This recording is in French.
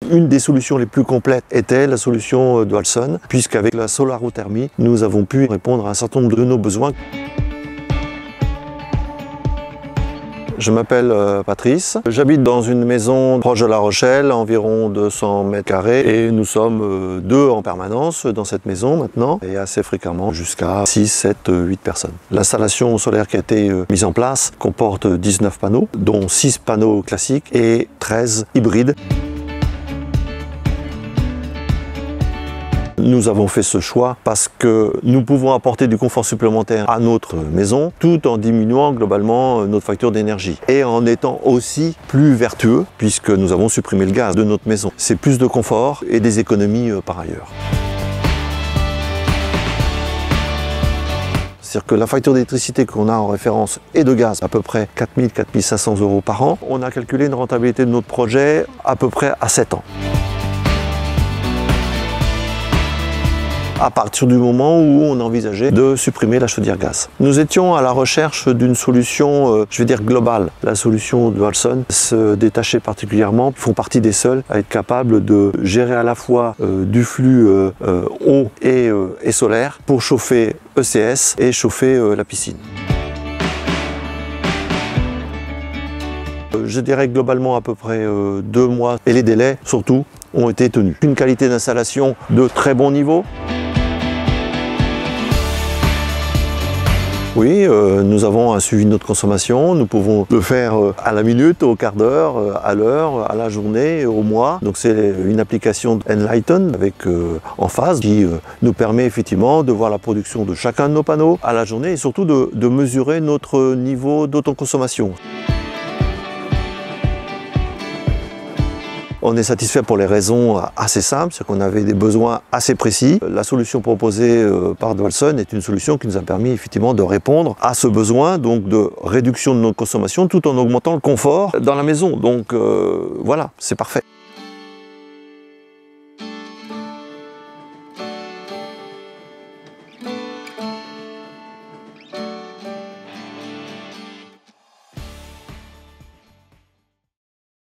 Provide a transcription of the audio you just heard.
Une des solutions les plus complètes était la solution Dwalsun, puisqu'avec la solarothermie, nous avons pu répondre à un certain nombre de nos besoins. Je m'appelle Patrice, j'habite dans une maison proche de La Rochelle, environ 200 mètres carrés, et nous sommes 2 en permanence dans cette maison maintenant, et assez fréquemment jusqu'à 6, 7, 8 personnes. L'installation solaire qui a été mise en place comporte 19 panneaux, dont 6 panneaux classiques et 13 hybrides. Nous avons fait ce choix parce que nous pouvons apporter du confort supplémentaire à notre maison tout en diminuant globalement notre facture d'énergie et en étant aussi plus vertueux puisque nous avons supprimé le gaz de notre maison. C'est plus de confort et des économies par ailleurs. C'est-à-dire que la facture d'électricité qu'on a en référence et de gaz, à peu près 4 000 à 4 500 € par an, on a calculé une rentabilité de notre projet à peu près à 7 ans. À partir du moment où on envisageait de supprimer la chaudière gaz. Nous étions à la recherche d'une solution, je vais dire globale. La solution Dwalsun se détachait particulièrement, font partie des seuls à être capables de gérer à la fois du flux eau et solaire pour chauffer ECS et chauffer la piscine. Je dirais globalement à peu près 2 mois et les délais surtout ont été tenus. Une qualité d'installation de très bon niveau. Oui, nous avons un suivi de notre consommation, nous pouvons le faire à la minute, au quart d'heure, à l'heure, à la journée, au mois. Donc c'est une application Enlighten avec en phase qui nous permet effectivement de voir la production de chacun de nos panneaux à la journée et surtout de mesurer notre niveau d'autoconsommation. On est satisfait pour les raisons assez simples, c'est qu'on avait des besoins assez précis. La solution proposée par Dwalsun est une solution qui nous a permis effectivement de répondre à ce besoin, donc de réduction de notre consommation tout en augmentant le confort dans la maison. Donc voilà, c'est parfait.